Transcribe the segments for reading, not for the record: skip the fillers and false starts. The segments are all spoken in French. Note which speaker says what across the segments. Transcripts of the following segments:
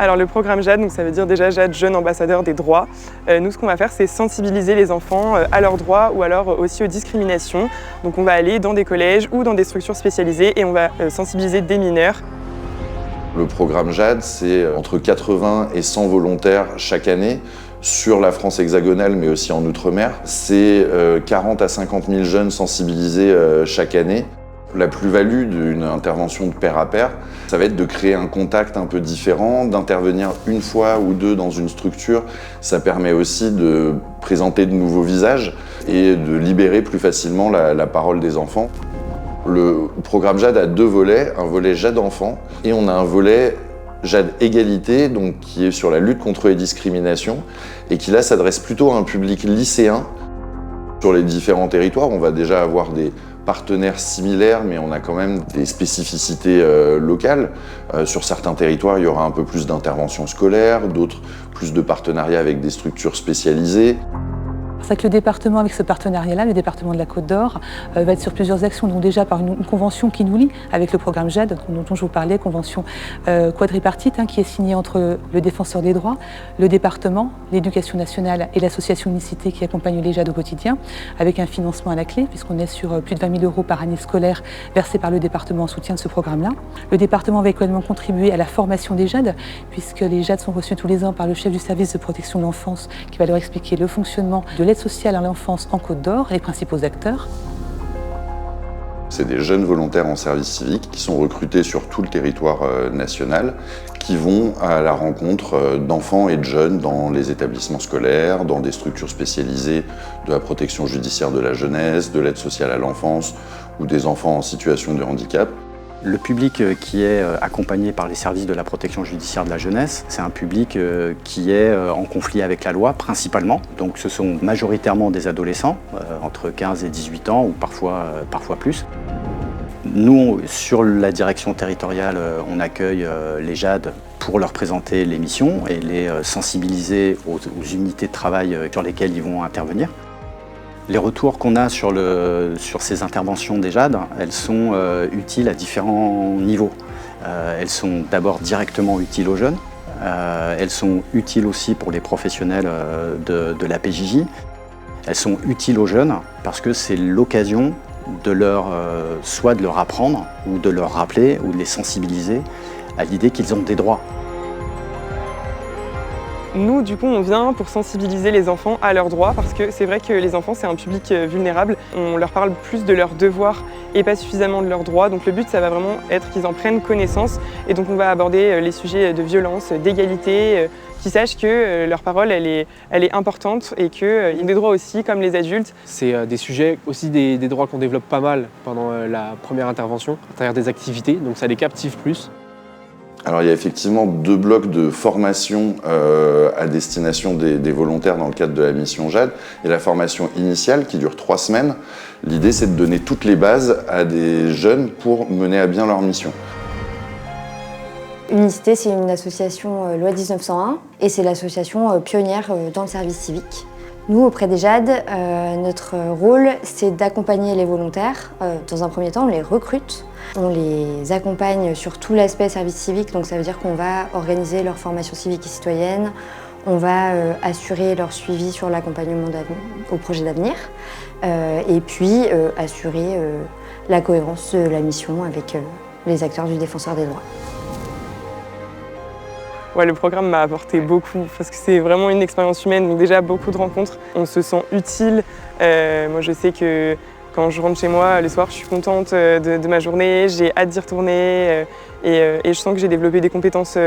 Speaker 1: Alors le programme JAD, donc ça veut dire déjà JAD, Jeune Ambassadeur des Droits. Nous, ce qu'on va faire, c'est sensibiliser les enfants à leurs droits ou alors aussi aux discriminations. Donc on va aller dans des collèges ou dans des structures spécialisées et on va sensibiliser des mineurs.
Speaker 2: Le programme JAD, c'est entre 80 et 100 volontaires chaque année sur la France hexagonale, mais aussi en Outre-mer. C'est 40 à 50 000 jeunes sensibilisés chaque année. La plus-value d'une intervention de pair à pair, ça va être de créer un contact un peu différent, d'intervenir une fois ou deux dans une structure. Ça permet aussi de présenter de nouveaux visages et de libérer plus facilement la parole des enfants. Le programme JAD a deux volets, un volet JAD enfant et on a un volet JAD égalité, donc qui est sur la lutte contre les discriminations et qui là s'adresse plutôt à un public lycéen. Sur les différents territoires, on va déjà avoir des partenaires similaires, mais on a quand même des spécificités locales. Sur certains territoires, il y aura un peu plus d'interventions scolaires, d'autres plus de partenariats avec des structures spécialisées.
Speaker 3: C'est vrai que le département, avec ce partenariat-là, le département de la Côte d'Or, va être sur plusieurs actions, donc déjà par une convention qui nous lie avec le programme JAD, dont je vous parlais, convention quadripartite, qui est signée entre le défenseur des droits, le département, l'éducation nationale et l'association Unicité qui accompagne les JAD au quotidien, avec un financement à la clé, puisqu'on est sur plus de 20 000 € par année scolaire versés par le département en soutien de ce programme-là. Le département va également contribuer à la formation des JAD, puisque les JAD sont reçus tous les ans par le chef du service de protection de l'enfance, qui va leur expliquer le fonctionnement de l'aide sociale à l'enfance en Côte d'Or, les principaux acteurs.
Speaker 2: C'est des jeunes volontaires en service civique qui sont recrutés sur tout le territoire national, qui vont à la rencontre d'enfants et de jeunes dans les établissements scolaires, dans des structures spécialisées de la protection judiciaire de la jeunesse, de l'aide sociale à l'enfance ou des enfants en situation de handicap.
Speaker 4: Le public qui est accompagné par les services de la protection judiciaire de la jeunesse, c'est un public qui est en conflit avec la loi principalement. Donc ce sont majoritairement des adolescents, entre 15 et 18 ans ou parfois plus. Nous, sur la direction territoriale, on accueille les JAD pour leur présenter les missions et les sensibiliser aux unités de travail sur lesquelles ils vont intervenir. Les retours qu'on a sur ces interventions des JAD, elles sont utiles à différents niveaux. Elles sont d'abord directement utiles aux jeunes, elles sont utiles aussi pour les professionnels de la PJJ. Elles sont utiles aux jeunes parce que c'est l'occasion de soit de leur apprendre, ou de leur rappeler, ou de les sensibiliser à l'idée qu'ils ont des droits.
Speaker 1: Nous, du coup, on vient pour sensibiliser les enfants à leurs droits parce que c'est vrai que les enfants, c'est un public vulnérable. On leur parle plus de leurs devoirs et pas suffisamment de leurs droits. Donc le but, ça va vraiment être qu'ils en prennent connaissance. Et donc on va aborder les sujets de violence, d'égalité, qu'ils sachent que leur parole, elle est importante et qu'ils ont des droits aussi, comme les adultes.
Speaker 5: C'est des sujets, aussi des droits qu'on développe pas mal pendant la première intervention, à travers des activités, donc ça les captive plus.
Speaker 2: Alors il y a effectivement deux blocs de formation à destination des volontaires dans le cadre de la mission JAD. Il y a la formation initiale qui dure 3 semaines. L'idée c'est de donner toutes les bases à des jeunes pour mener à bien leur mission.
Speaker 6: Unicité, c'est une association loi 1901 et c'est l'association pionnière dans le service civique. Nous, auprès des JAD, notre rôle, c'est d'accompagner les volontaires. Dans un premier temps, on les recrute. On les accompagne sur tout l'aspect service civique, donc ça veut dire qu'on va organiser leur formation civique et citoyenne, on va assurer leur suivi sur l'accompagnement au projet d'avenir, et puis assurer la cohérence de la mission avec les acteurs du défenseur des droits.
Speaker 1: Ouais, le programme m'a apporté beaucoup parce que c'est vraiment une expérience humaine, donc déjà beaucoup de rencontres. On se sent utile. Moi, je sais que quand je rentre chez moi le soir, je suis contente de ma journée, j'ai hâte d'y retourner et je sens que j'ai développé des compétences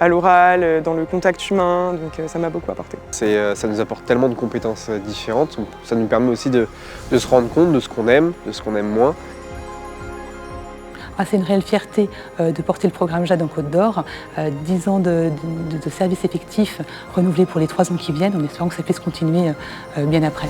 Speaker 1: à l'oral, dans le contact humain, donc ça m'a beaucoup apporté.
Speaker 5: Ça nous apporte tellement de compétences différentes, ça nous permet aussi de se rendre compte de ce qu'on aime, de ce qu'on aime moins.
Speaker 3: C'est une réelle fierté de porter le programme JAD en Côte d'Or. 10 ans de service effectif renouvelé pour les 3 ans qui viennent, en espérant que ça puisse continuer bien après.